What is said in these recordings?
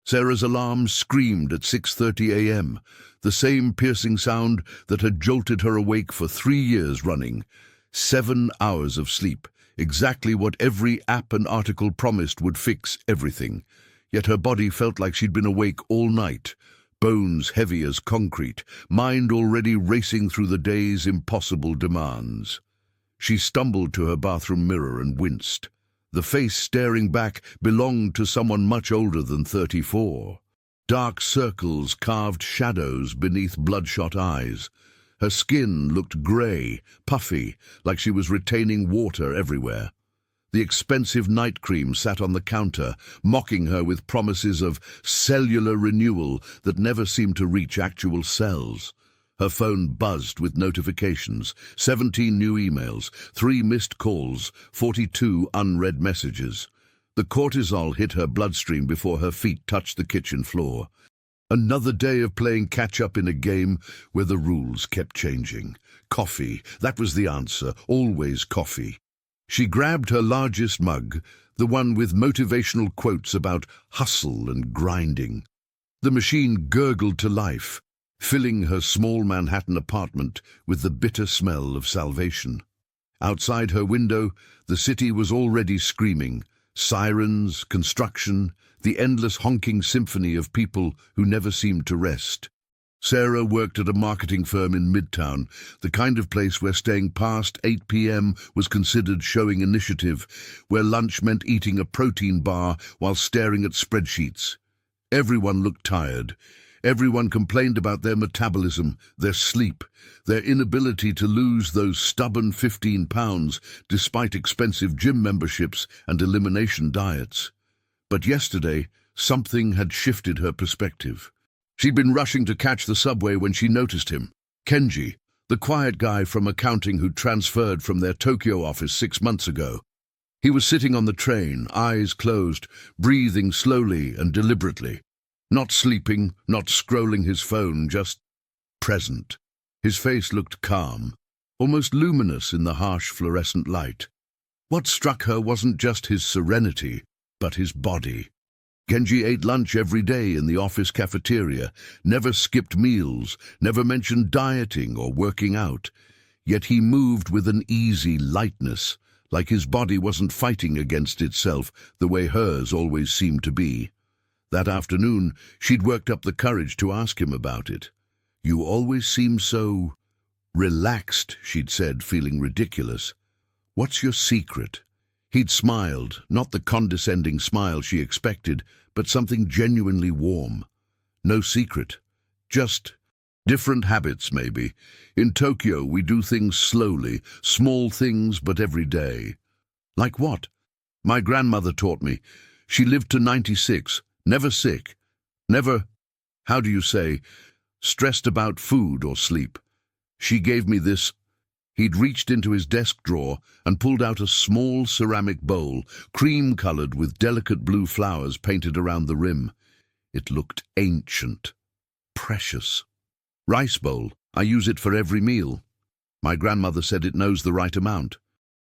Sarah's alarm screamed at 6:30 a.m., the same piercing sound that had jolted her awake for 3 years running. 7 hours of sleep, exactly what every app and article promised would fix everything. Yet her body felt like she'd been awake all night, bones heavy as concrete, mind already racing through the day's impossible demands. She stumbled to her bathroom mirror and winced. The face staring back belonged to someone much older than 34. Dark circles carved shadows beneath bloodshot eyes. Her skin looked grey, puffy, like she was retaining water everywhere. The expensive night cream sat on the counter, mocking her with promises of cellular renewal that never seemed to reach actual cells. Her phone buzzed with notifications, 17 new emails, 3 missed calls, 42 unread messages. The cortisol hit her bloodstream before her feet touched the kitchen floor. Another day of playing catch-up in a game where the rules kept changing. Coffee, that was the answer, always coffee. She grabbed her largest mug, the one with motivational quotes about hustle and grinding. The machine gurgled to life, filling her small Manhattan apartment with the bitter smell of salvation. Outside her window, the city was already screaming. Sirens, construction, the endless honking symphony of people who never seemed to rest. Sarah worked at a marketing firm in Midtown, the kind of place where staying past 8 p.m. was considered showing initiative, where lunch meant eating a protein bar while staring at spreadsheets. Everyone looked tired. Everyone complained about their metabolism, their sleep, their inability to lose those stubborn 15 pounds despite expensive gym memberships and elimination diets. But yesterday, something had shifted her perspective. She'd been rushing to catch the subway when she noticed him. Kenji, the quiet guy from accounting who'd transferred from their Tokyo office 6 months ago. He was sitting on the train, eyes closed, breathing slowly and deliberately. Not sleeping, not scrolling his phone, just present. His face looked calm, almost luminous in the harsh fluorescent light. What struck her wasn't just his serenity, but his body. Kenji ate lunch every day in the office cafeteria, never skipped meals, never mentioned dieting or working out. Yet he moved with an easy lightness, like his body wasn't fighting against itself the way hers always seemed to be. That afternoon, she'd worked up the courage to ask him about it. "You always seem so relaxed," she'd said, feeling ridiculous. "What's your secret?" He'd smiled, not the condescending smile she expected, but something genuinely warm. "No secret. Just different habits, maybe. In Tokyo, we do things slowly, small things, but every day." "Like what?" "My grandmother taught me. She lived to 96. Never sick, never, how do you say, stressed about food or sleep. She gave me this." He'd reached into his desk drawer and pulled out a small ceramic bowl, cream-colored with delicate blue flowers painted around the rim. It looked ancient, precious. "Rice bowl. I use it for every meal. My grandmother said it knows the right amount."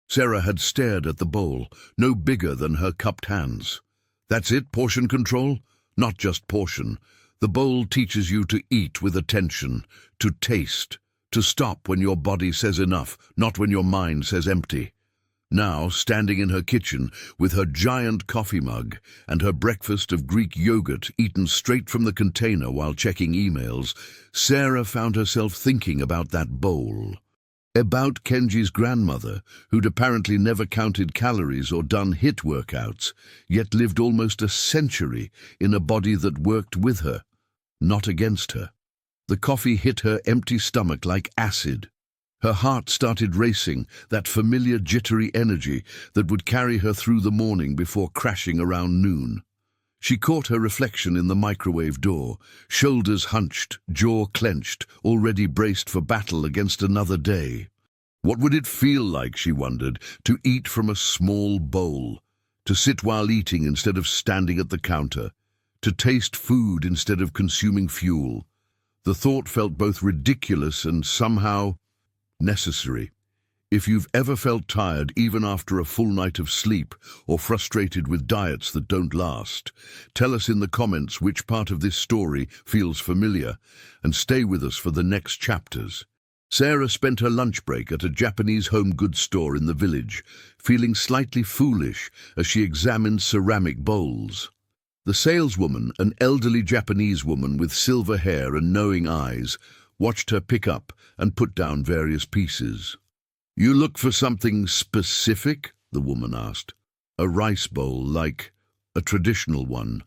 Sarah had stared at the bowl, no bigger than her cupped hands. "That's it, portion control?" "Not just portion. The bowl teaches you to eat with attention, to taste, to stop when your body says enough, not when your mind says empty." Now, standing in her kitchen, with her giant coffee mug and her breakfast of Greek yogurt eaten straight from the container while checking emails, Sarah found herself thinking about that bowl. About Kenji's grandmother, who'd apparently never counted calories or done HIIT workouts, yet lived almost a century in a body that worked with her, not against her. The coffee hit her empty stomach like acid. Her heart started racing, that familiar jittery energy that would carry her through the morning before crashing around noon. She caught her reflection in the microwave door, shoulders hunched, jaw clenched, already braced for battle against another day. What would it feel like, she wondered, to eat from a small bowl, to sit while eating instead of standing at the counter, to taste food instead of consuming fuel? The thought felt both ridiculous and somehow necessary. If you've ever felt tired even after a full night of sleep or frustrated with diets that don't last, tell us in the comments which part of this story feels familiar and stay with us for the next chapters. Sarah spent her lunch break at a Japanese home goods store in the village, feeling slightly foolish as she examined ceramic bowls. The saleswoman, an elderly Japanese woman with silver hair and knowing eyes, watched her pick up and put down various pieces. "You look for something specific?" the woman asked. "A rice bowl, like a traditional one,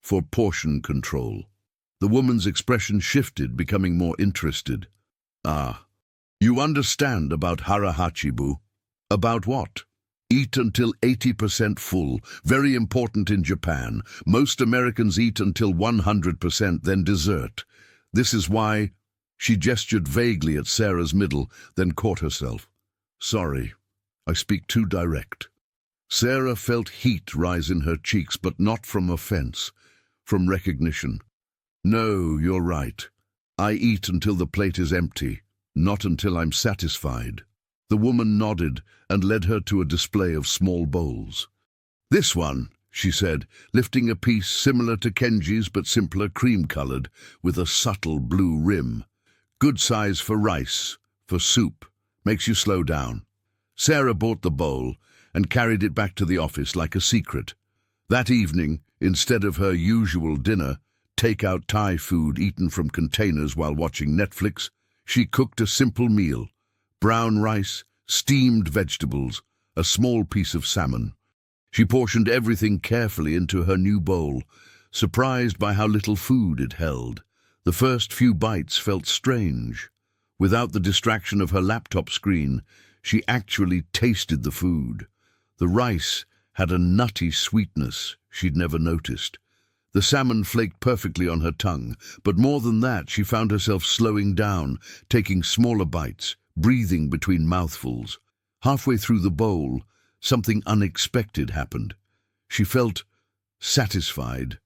for portion control." The woman's expression shifted, becoming more interested. "Ah, you understand about harahachibu?" "About what?" "Eat until 80% full. Very important in Japan. Most Americans eat until 100%, then dessert. This is why—" She gestured vaguely at Sarah's middle, then caught herself. "Sorry, I speak too direct." Sarah felt heat rise in her cheeks, but not from offense, from recognition. "No, you're right. I eat until the plate is empty, not until I'm satisfied." The woman nodded and led her to a display of small bowls. "This one," she said, lifting a piece similar to Kenji's but simpler, cream-colored, with a subtle blue rim. "Good size for rice, for soup. Makes you slow down." Sarah bought the bowl and carried it back to the office like a secret. That evening, instead of her usual dinner, take-out Thai food eaten from containers while watching Netflix, she cooked a simple meal: brown rice, steamed vegetables, a small piece of salmon. She portioned everything carefully into her new bowl, surprised by how little food it held. The first few bites felt strange. Without the distraction of her laptop screen, she actually tasted the food. The rice had a nutty sweetness she'd never noticed. The salmon flaked perfectly on her tongue, but more than that, she found herself slowing down, taking smaller bites, breathing between mouthfuls. Halfway through the bowl, something unexpected happened. She felt satisfied.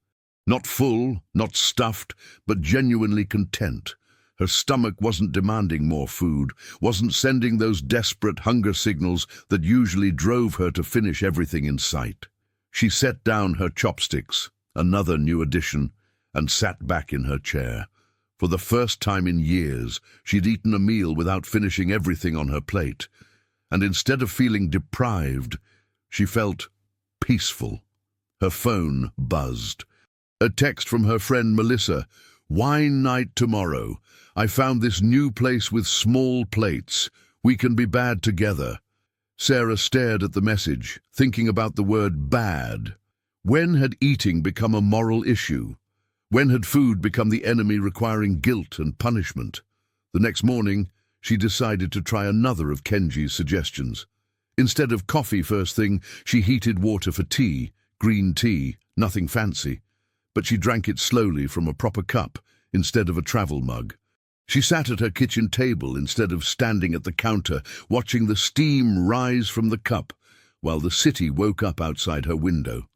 Not full, not stuffed, but genuinely content. Her stomach wasn't demanding more food, wasn't sending those desperate hunger signals that usually drove her to finish everything in sight. She set down her chopsticks, another new addition, and sat back in her chair. For the first time in years, she'd eaten a meal without finishing everything on her plate. And instead of feeling deprived, she felt peaceful. Her phone buzzed. A text from her friend Melissa. "Wine night tomorrow. I found this new place with small plates. We can be bad together." Sarah stared at the message, thinking about the word bad. When had eating become a moral issue? When had food become the enemy requiring guilt and punishment? The next morning, she decided to try another of Kenji's suggestions. Instead of coffee first thing, she heated water for tea, green tea, nothing fancy. But she drank it slowly from a proper cup instead of a travel mug. She sat at her kitchen table instead of standing at the counter, watching the steam rise from the cup while the city woke up outside her window.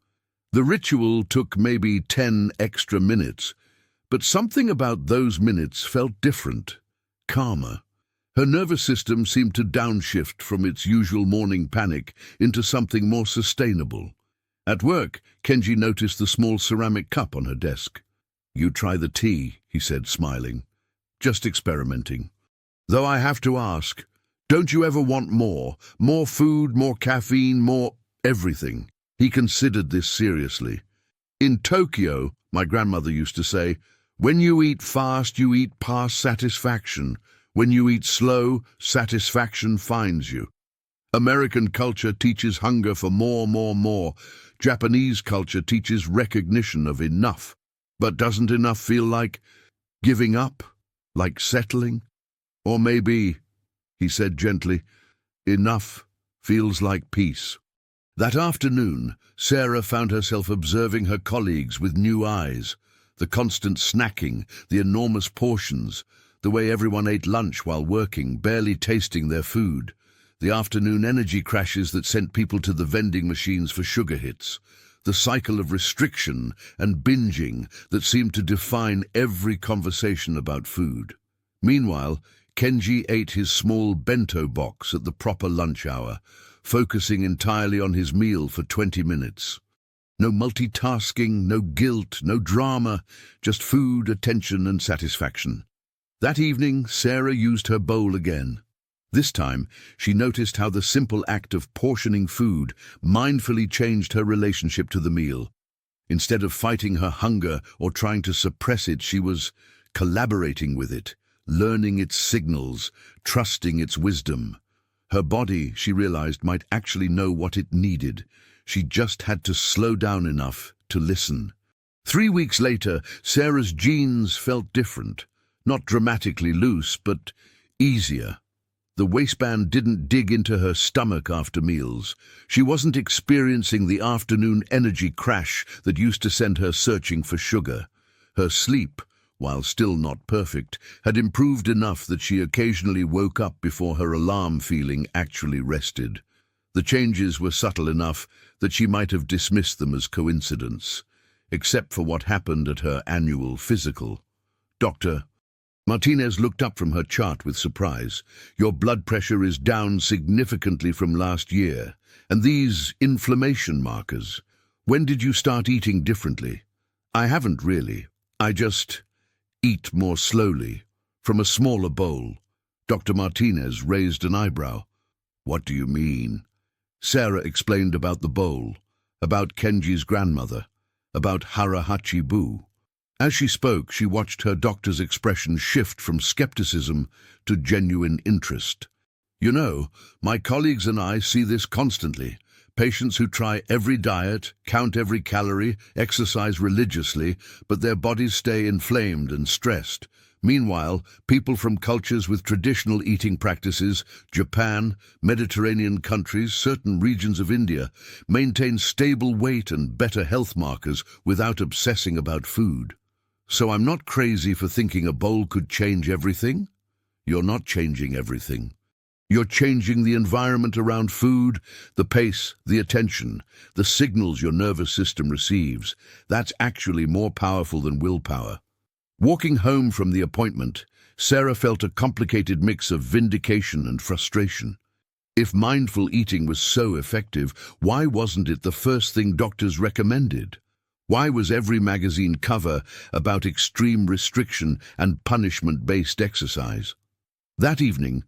The ritual took maybe 10 extra minutes, but something about those minutes felt different, calmer. Her nervous system seemed to downshift from its usual morning panic into something more sustainable. At work, Kenji noticed the small ceramic cup on her desk. "You try the tea," he said, smiling. "Just experimenting. Though I have to ask, don't you ever want more? More food, more caffeine, more everything?" He considered this seriously. "In Tokyo, my grandmother used to say, when you eat fast, you eat past satisfaction. When you eat slow, satisfaction finds you. American culture teaches hunger for more, more, more. Japanese culture teaches recognition of enough. But doesn't enough feel like giving up? Like settling? Or maybe," he said gently, "enough feels like peace." That afternoon, Sarah found herself observing her colleagues with new eyes. The constant snacking, the enormous portions, the way everyone ate lunch while working, barely tasting their food. The afternoon energy crashes that sent people to the vending machines for sugar hits. The cycle of restriction and binging that seemed to define every conversation about food. Meanwhile, Kenji ate his small bento box at the proper lunch hour, focusing entirely on his meal for 20 minutes. No multitasking, no guilt, no drama, just food, attention, and satisfaction. That evening, Sarah used her bowl again. This time, she noticed how the simple act of portioning food mindfully changed her relationship to the meal. Instead of fighting her hunger or trying to suppress it, she was collaborating with it, learning its signals, trusting its wisdom. Her body, she realized, might actually know what it needed. She just had to slow down enough to listen. 3 weeks later, Sarah's jeans felt different. Not dramatically loose, but easier. The waistband didn't dig into her stomach after meals. She wasn't experiencing the afternoon energy crash that used to send her searching for sugar. Her sleep, while still not perfect, had improved enough that she occasionally woke up before her alarm feeling actually rested. The changes were subtle enough that she might have dismissed them as coincidence, except for what happened at her annual physical. "Doctor," Martinez looked up from her chart with surprise. "Your blood pressure is down significantly from last year. And these inflammation markers. When did you start eating differently?" "I haven't really. I just eat more slowly, from a smaller bowl." Dr. Martinez raised an eyebrow. "What do you mean?" Sarah explained about the bowl, about Kenji's grandmother, about Harahachi-bu. As she spoke, she watched her doctor's expression shift from skepticism to genuine interest. "You know, my colleagues and I see this constantly. Patients who try every diet, count every calorie, exercise religiously, but their bodies stay inflamed and stressed. Meanwhile, people from cultures with traditional eating practices, Japan, Mediterranean countries, certain regions of India, maintain stable weight and better health markers without obsessing about food. So I'm not crazy for thinking a bowl could change everything?" "You're not changing everything. You're changing the environment around food, the pace, the attention, the signals your nervous system receives. That's actually more powerful than willpower." Walking home from the appointment, Sarah felt a complicated mix of vindication and frustration. If mindful eating was so effective, why wasn't it the first thing doctors recommended? Why was every magazine cover about extreme restriction and punishment-based exercise? That evening,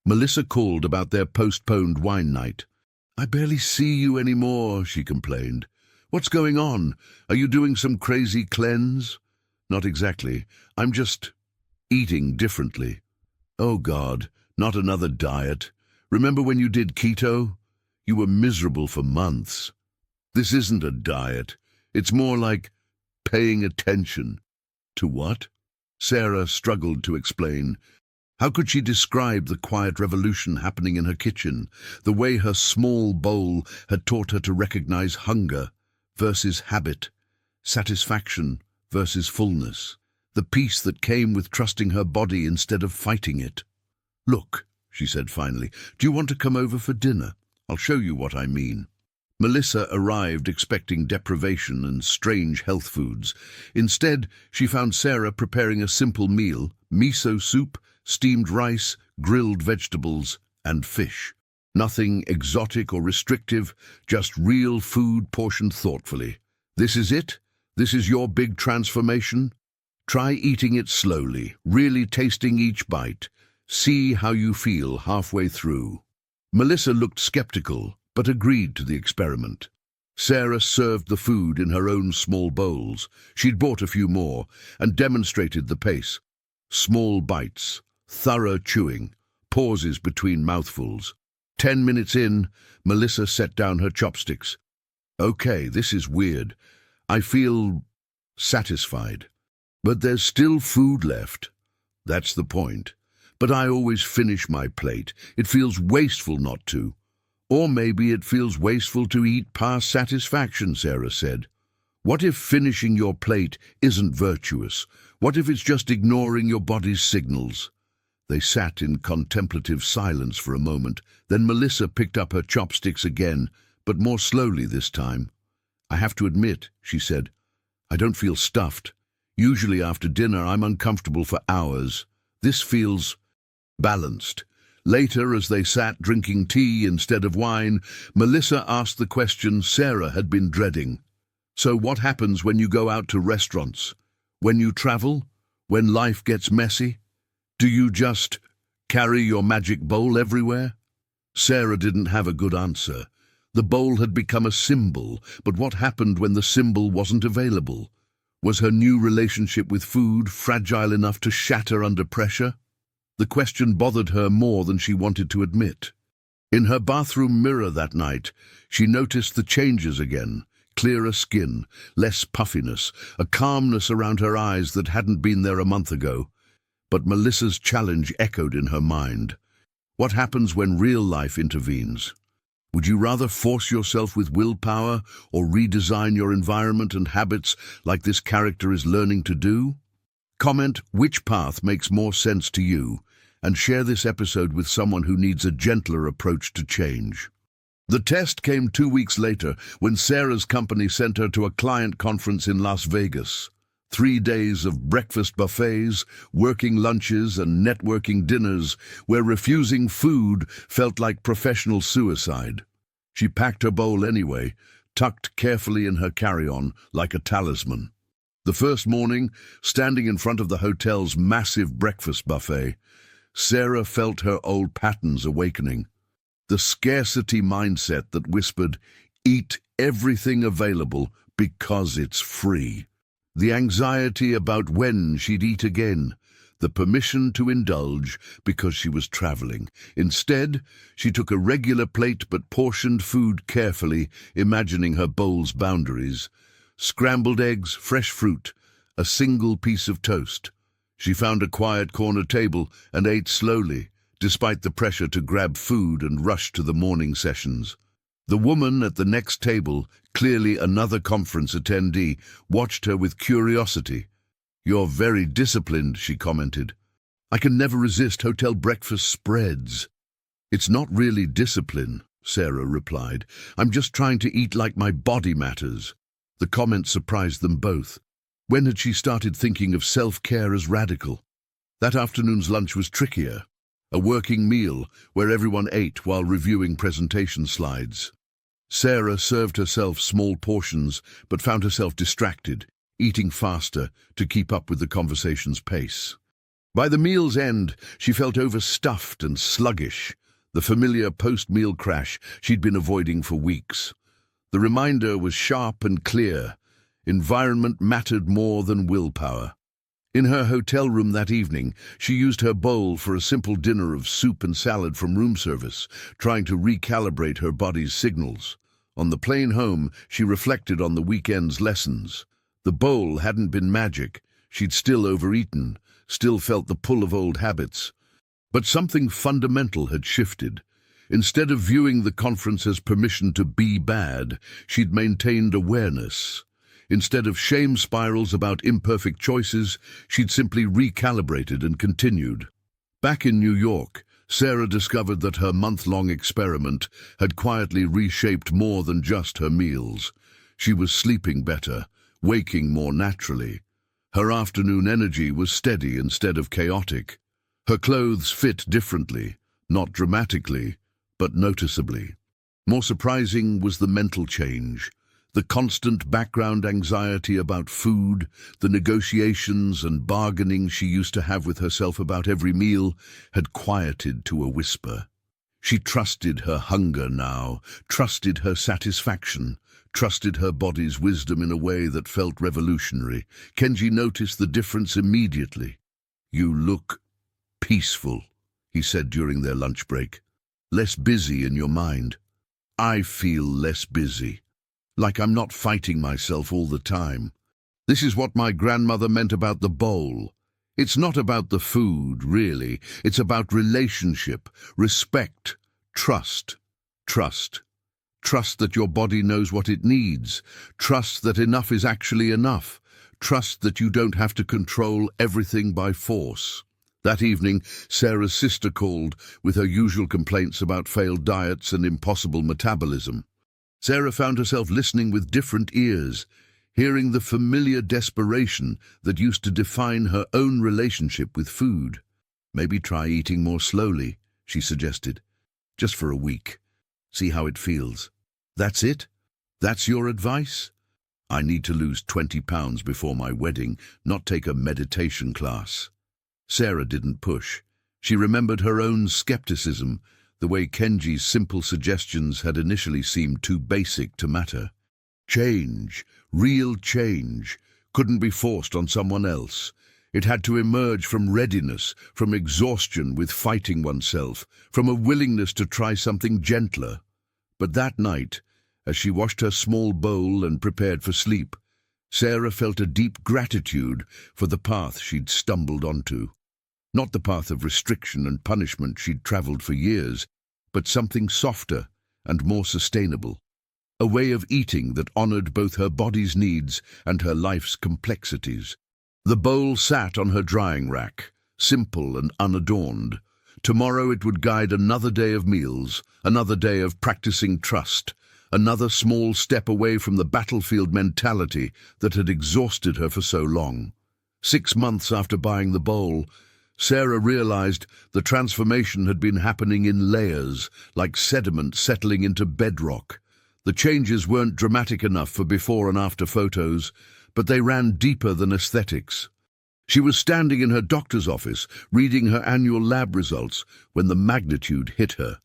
Melissa called about their postponed wine night. "I barely see you anymore," she complained. "What's going on? Are you doing some crazy cleanse?" "Not exactly. I'm just eating differently." "Oh God, not another diet. Remember when you did keto? You were miserable for months." "This isn't a diet. It's more like paying attention." "To what?" Sarah struggled to explain. How could she describe the quiet revolution happening in her kitchen, the way her small bowl had taught her to recognize hunger versus habit, satisfaction versus fullness, the peace that came with trusting her body instead of fighting it? "Look," she said finally, "do you want to come over for dinner? I'll show you what I mean." Melissa arrived expecting deprivation and strange health foods. Instead, she found Sarah preparing a simple meal: miso soup, steamed rice, grilled vegetables, and fish. Nothing exotic or restrictive, just real food portioned thoughtfully. "This is it? This is your big transformation? Try eating it slowly, really tasting each bite. See how you feel halfway through." Melissa looked skeptical, but agreed to the experiment. Sarah served the food in her own small bowls. She'd bought a few more and demonstrated the pace. Small bites, thorough chewing, pauses between mouthfuls. 10 minutes in, Melissa set down her chopsticks. "Okay, this is weird. I feel satisfied. But there's still food left." "That's the point. But I always finish my plate. It feels wasteful not to." "Or maybe it feels wasteful to eat past satisfaction," Sarah said. "What if finishing your plate isn't virtuous? What if it's just ignoring your body's signals?" They sat in contemplative silence for a moment. Then Melissa picked up her chopsticks again, but more slowly this time. "I have to admit," she said, "I don't feel stuffed. Usually after dinner I'm uncomfortable for hours. This feels balanced. Later, as they sat drinking tea instead of wine, Melissa asked the question Sarah had been dreading. So what happens when you go out to restaurants? When you travel? When life gets messy? Do you just carry your magic bowl everywhere? Sarah didn't have a good answer. The bowl had become a symbol, but what happened when the symbol wasn't available? Was her new relationship with food fragile enough to shatter under pressure? The question bothered her more than she wanted to admit. In her bathroom mirror that night, she noticed the changes again. Clearer skin, less puffiness, a calmness around her eyes that hadn't been there a month ago. But Melissa's challenge echoed in her mind. What happens when real life intervenes? Would you rather force yourself with willpower or redesign your environment and habits like this character is learning to do? Comment which path makes more sense to you and share this episode with someone who needs a gentler approach to change. The test came 2 weeks later when Sarah's company sent her to a client conference in Las Vegas. 3 days of breakfast buffets, working lunches, and networking dinners where refusing food felt like professional suicide. She packed her bowl anyway, tucked carefully in her carry-on like a talisman. The first morning, standing in front of the hotel's massive breakfast buffet, Sarah felt her old patterns awakening. The scarcity mindset that whispered, "Eat everything available because it's free." The anxiety about when she'd eat again. The permission to indulge because she was traveling. Instead, she took a regular plate but portioned food carefully, imagining her bowl's boundaries. Scrambled eggs, fresh fruit, a single piece of toast. She found a quiet corner table and ate slowly, despite the pressure to grab food and rush to the morning sessions. The woman at the next table, clearly another conference attendee, watched her with curiosity. "You're very disciplined," she commented. "I can never resist hotel breakfast spreads." "It's not really discipline," Sarah replied. "I'm just trying to eat like my body matters." The comment surprised them both. When had she started thinking of self-care as radical? That afternoon's lunch was trickier. A working meal where everyone ate while reviewing presentation slides. Sarah served herself small portions but found herself distracted, eating faster to keep up with the conversation's pace. By the meal's end, she felt overstuffed and sluggish, the familiar post-meal crash she'd been avoiding for weeks. The reminder was sharp and clear. Environment mattered more than willpower. In her hotel room that evening, she used her bowl for a simple dinner of soup and salad from room service, trying to recalibrate her body's signals. On the plane home, she reflected on the weekend's lessons. The bowl hadn't been magic. She'd still overeaten, still felt the pull of old habits. But something fundamental had shifted. Instead of viewing the conference as permission to be bad, she'd maintained awareness. Instead of shame spirals about imperfect choices, she'd simply recalibrated and continued. Back in New York, Sarah discovered that her month-long experiment had quietly reshaped more than just her meals. She was sleeping better, waking more naturally. Her afternoon energy was steady instead of chaotic. Her clothes fit differently, not dramatically, but noticeably. More surprising was the mental change. The constant background anxiety about food, the negotiations and bargaining she used to have with herself about every meal, had quieted to a whisper. She trusted her hunger now, trusted her satisfaction, trusted her body's wisdom in a way that felt revolutionary. Kenji noticed the difference immediately. "You look peaceful," he said during their lunch break. "Less busy in your mind." "I feel less busy. Like I'm not fighting myself all the time. This is what my grandmother meant about the bowl. It's not about the food, really. It's about relationship, respect, trust. Trust. Trust that your body knows what it needs. Trust that enough is actually enough. Trust that you don't have to control everything by force. That evening, Sarah's sister called with her usual complaints about failed diets and impossible metabolism. Sarah found herself listening with different ears, hearing the familiar desperation that used to define her own relationship with food. Maybe try eating more slowly, she suggested. Just for a week. See how it feels. That's it? That's your advice? I need to lose 20 pounds before my wedding, not take a meditation class. Sarah didn't push. She remembered her own skepticism, the way Kenji's simple suggestions had initially seemed too basic to matter. Change, real change, couldn't be forced on someone else. It had to emerge from readiness, from exhaustion with fighting oneself, from a willingness to try something gentler. But that night, as she washed her small bowl and prepared for sleep, Sarah felt a deep gratitude for the path she'd stumbled onto. Not the path of restriction and punishment she'd travelled for years, but something softer and more sustainable. A way of eating that honoured both her body's needs and her life's complexities. The bowl sat on her drying rack, simple and unadorned. Tomorrow it would guide another day of meals, another day of practicing trust, another small step away from the battlefield mentality that had exhausted her for so long. 6 months after buying the bowl, Sarah realized the transformation had been happening in layers, like sediment settling into bedrock. The changes weren't dramatic enough for before and after photos, but they ran deeper than aesthetics. She was standing in her doctor's office, reading her annual lab results, when the magnitude hit her.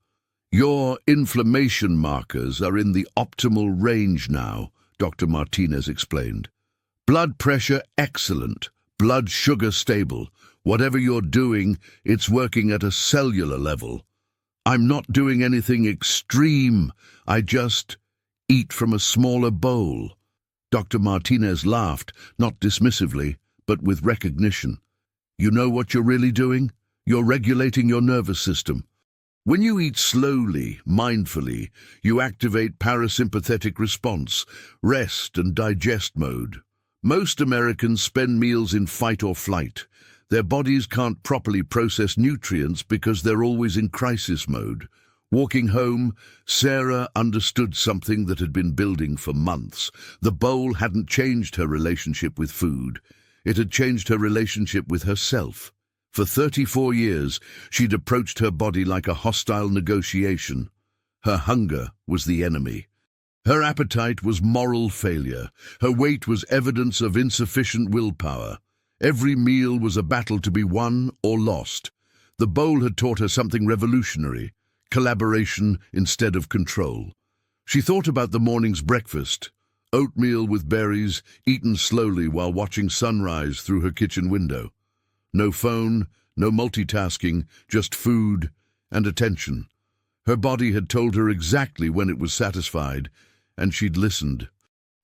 "Your inflammation markers are in the optimal range now," Dr. Martinez explained. "Blood pressure excellent, blood sugar stable. Whatever you're doing, it's working at a cellular level. I'm not doing anything extreme. I just eat from a smaller bowl." Dr. Martinez laughed, not dismissively, but with recognition. "You know what you're really doing? You're regulating your nervous system. When you eat slowly, mindfully, you activate parasympathetic response, rest and digest mode. Most Americans spend meals in fight or flight. Their bodies can't properly process nutrients because they're always in crisis mode. Walking home, Sarah understood something that had been building for months. The bowl hadn't changed her relationship with food. It had changed her relationship with herself. For 34 years, she'd approached her body like a hostile negotiation. Her hunger was the enemy. Her appetite was moral failure. Her weight was evidence of insufficient willpower. Every meal was a battle to be won or lost. The bowl had taught her something revolutionary: collaboration instead of control. She thought about the morning's breakfast, oatmeal with berries, eaten slowly while watching sunrise through her kitchen window. No phone, no multitasking, just food and attention. Her body had told her exactly when it was satisfied, and she'd listened.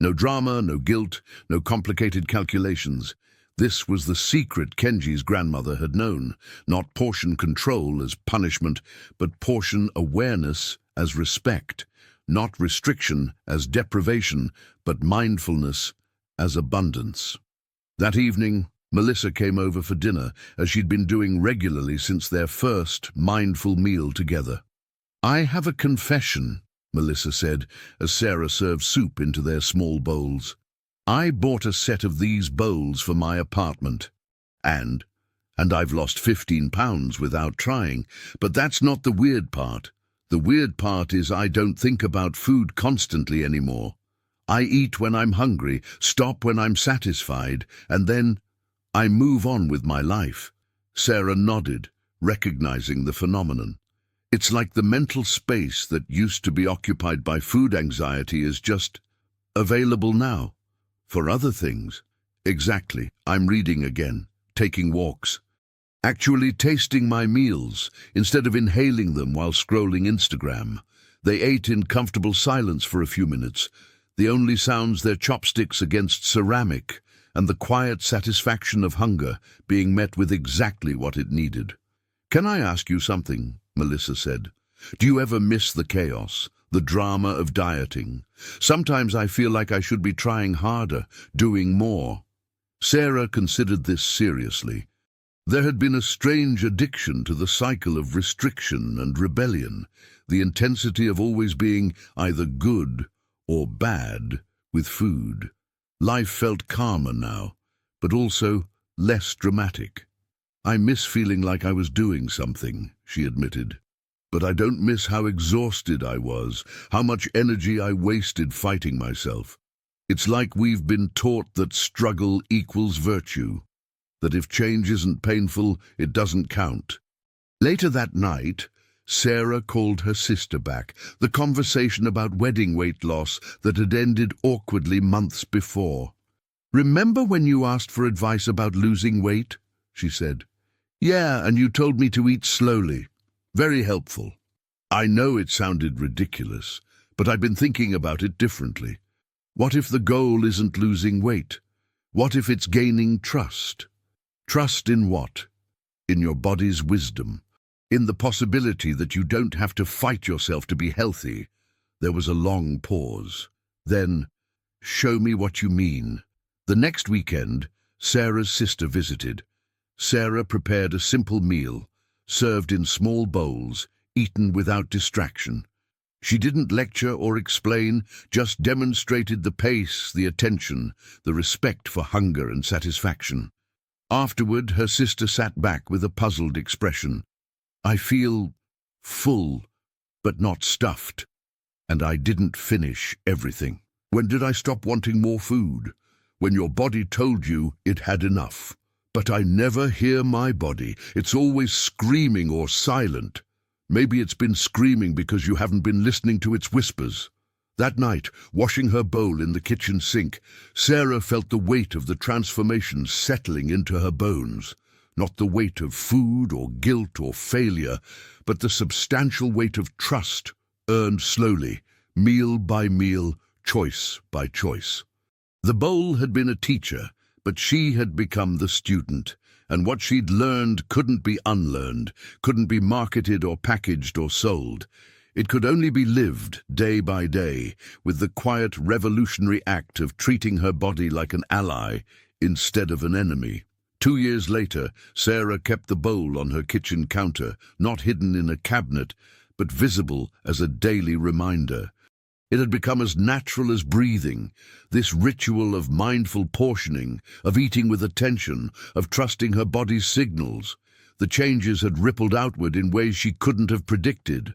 No drama, no guilt, no complicated calculations. This was the secret Kenji's grandmother had known, not portion control as punishment, but portion awareness as respect, not restriction as deprivation, but mindfulness as abundance. That evening, Melissa came over for dinner, as she'd been doing regularly since their first mindful meal together. "I have a confession," Melissa said, as Sarah served soup into their small bowls. "I bought a set of these bowls for my apartment. And I've lost 15 pounds without trying. But that's not the weird part. The weird part is I don't think about food constantly anymore. I eat when I'm hungry, stop when I'm satisfied, and then I move on with my life." Sarah nodded, recognizing the phenomenon. "It's like the mental space that used to be occupied by food anxiety is just available now. For other things." "Exactly. I'm reading again, taking walks. Actually tasting my meals, instead of inhaling them while scrolling Instagram. They ate in comfortable silence for a few minutes, the only sounds their chopsticks against ceramic, and the quiet satisfaction of hunger being met with exactly what it needed." "Can I ask you something?" Melissa said. "Do you ever miss the chaos, the drama of dieting? Sometimes I feel like I should be trying harder, doing more." Sarah considered this seriously. There had been a strange addiction to the cycle of restriction and rebellion, the intensity of always being either good or bad with food. Life felt calmer now, but also less dramatic. "I miss feeling like I was doing something," she admitted. "But I don't miss how exhausted I was, how much energy I wasted fighting myself. It's like we've been taught that struggle equals virtue, that if change isn't painful, it doesn't count." Later that night, Sarah called her sister back, the conversation about wedding weight loss that had ended awkwardly months before. "Remember when you asked for advice about losing weight?" she said. "Yeah, and you told me to eat slowly. Very helpful." "I know it sounded ridiculous, but I've been thinking about it differently. What if the goal isn't losing weight? What if it's gaining trust? Trust in what? In your body's wisdom. In the possibility that you don't have to fight yourself to be healthy." There was a long pause. Then, "Show me what you mean." The next weekend, Sarah's sister visited. Sarah prepared a simple meal, served in small bowls, eaten without distraction. She didn't lecture or explain, just demonstrated the pace, the attention, the respect for hunger and satisfaction. Afterward, her sister sat back with a puzzled expression. "I feel full, but not stuffed, and I didn't finish everything." When did I stop wanting more food? When your body told you it had enough. But I never hear my body. It's always screaming or silent. Maybe it's been screaming because you haven't been listening to its whispers. That night, washing her bowl in the kitchen sink, Sarah felt the weight of the transformation settling into her bones. Not the weight of food or guilt or failure, but the substantial weight of trust, earned slowly, meal by meal, choice by choice. The bowl had been a teacher, but she had become the student, and what she'd learned couldn't be unlearned, couldn't be marketed or packaged or sold. It could only be lived day by day, with the quiet revolutionary act of treating her body like an ally instead of an enemy. 2 years later, Sarah kept the bowl on her kitchen counter, not hidden in a cabinet, but visible as a daily reminder. It had become as natural as breathing, this ritual of mindful portioning, of eating with attention, of trusting her body's signals. The changes had rippled outward in ways she couldn't have predicted.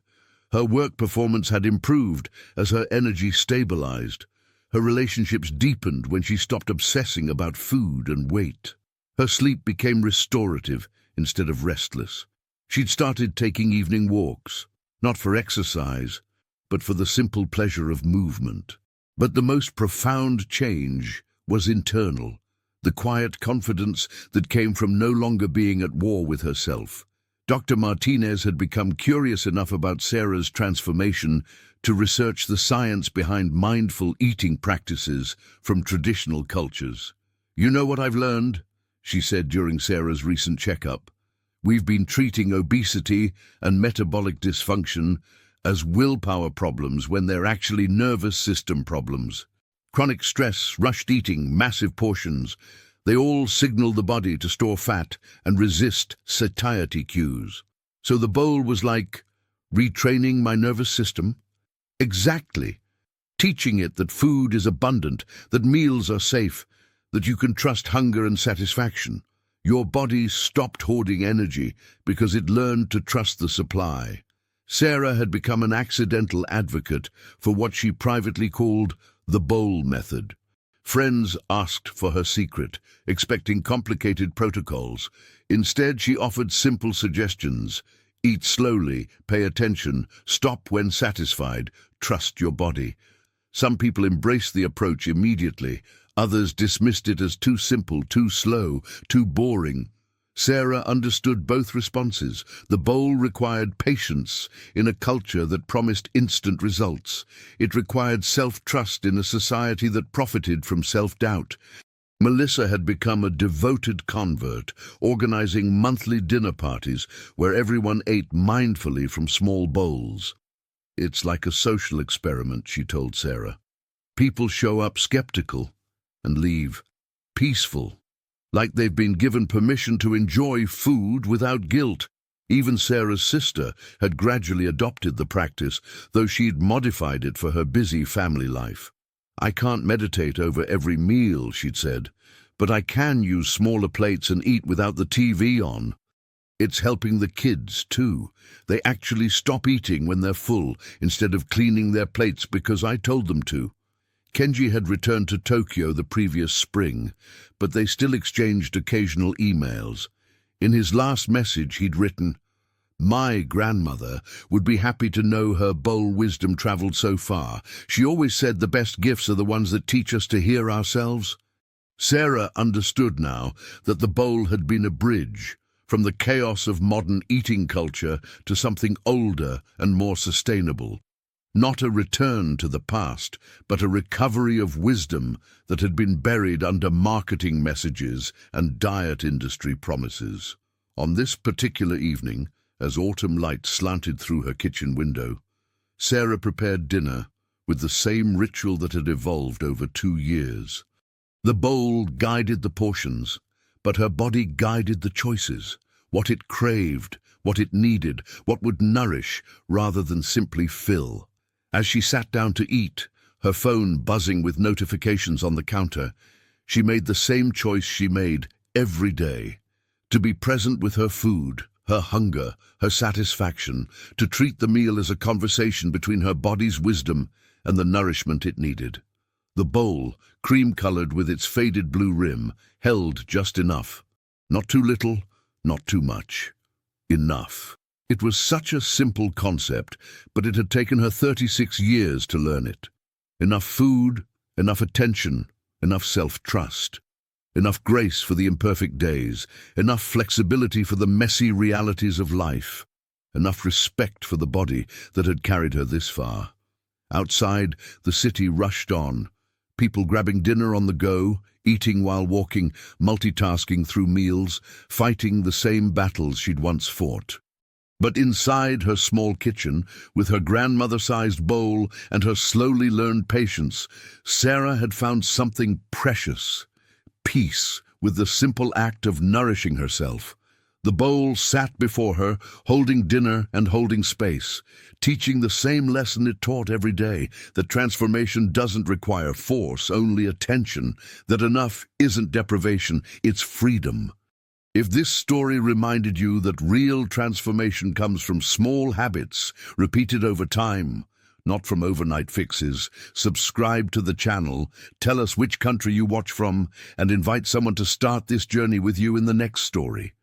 Her work performance had improved as her energy stabilized. Her relationships deepened when she stopped obsessing about food and weight. Her sleep became restorative instead of restless. She'd started taking evening walks, not for exercise, but for the simple pleasure of movement. But the most profound change was internal, the quiet confidence that came from no longer being at war with herself. Dr. Martinez had become curious enough about Sarah's transformation to research the science behind mindful eating practices from traditional cultures. "You know what I've learned?" she said during Sarah's recent checkup. "We've been treating obesity and metabolic dysfunction as willpower problems when they're actually nervous system problems. Chronic stress, rushed eating, massive portions, they all signal the body to store fat and resist satiety cues. So the bowl was like retraining my nervous system?" Exactly. Teaching it that food is abundant, that meals are safe, that you can trust hunger and satisfaction. Your body stopped hoarding energy because it learned to trust the supply. Sarah had become an accidental advocate for what she privately called the bowl method. Friends asked for her secret, expecting complicated protocols. Instead, she offered simple suggestions. Eat slowly, pay attention, stop when satisfied, trust your body. Some people embraced the approach immediately. Others dismissed it as too simple, too slow, too boring. Sarah understood both responses. The bowl required patience in a culture that promised instant results. It required self-trust in a society that profited from self-doubt. Melissa had become a devoted convert, organizing monthly dinner parties where everyone ate mindfully from small bowls. "It's like a social experiment," she told Sarah. "People show up skeptical and leave peaceful, like they've been given permission to enjoy food without guilt." Even Sarah's sister had gradually adopted the practice, though she'd modified it for her busy family life. "I can't meditate over every meal," she'd said, But I can use smaller plates and eat without the TV on. It's helping the kids, too. They actually stop eating when they're full, instead of cleaning their plates because I told them to. Kenji had returned to Tokyo the previous spring, but they still exchanged occasional emails. In his last message he'd written, "My grandmother would be happy to know her bowl wisdom traveled so far. She always said the best gifts are the ones that teach us to hear ourselves." Sarah understood now that the bowl had been a bridge from the chaos of modern eating culture to something older and more sustainable. Not a return to the past, but a recovery of wisdom that had been buried under marketing messages and diet industry promises. On this particular evening, as autumn light slanted through her kitchen window, Sarah prepared dinner with the same ritual that had evolved over 2 years. The bowl guided the portions, but her body guided the choices, what it craved, what it needed, what would nourish rather than simply fill. As she sat down to eat, her phone buzzing with notifications on the counter, she made the same choice she made every day: to be present with her food, her hunger, her satisfaction, to treat the meal as a conversation between her body's wisdom and the nourishment it needed. The bowl, cream-colored with its faded blue rim, held just enough. Not too little, not too much. Enough. It was such a simple concept, but it had taken her 36 years to learn it. Enough food, enough attention, enough self-trust. Enough grace for the imperfect days, enough flexibility for the messy realities of life, enough respect for the body that had carried her this far. Outside, the city rushed on, people grabbing dinner on the go, eating while walking, multitasking through meals, fighting the same battles she'd once fought. But inside her small kitchen, with her grandmother-sized bowl and her slowly learned patience, Sarah had found something precious: peace with the simple act of nourishing herself. The bowl sat before her, holding dinner and holding space, teaching the same lesson it taught every day, that transformation doesn't require force, only attention, that enough isn't deprivation, it's freedom. If this story reminded you that real transformation comes from small habits repeated over time, not from overnight fixes, subscribe to the channel, tell us which country you watch from, and invite someone to start this journey with you in the next story.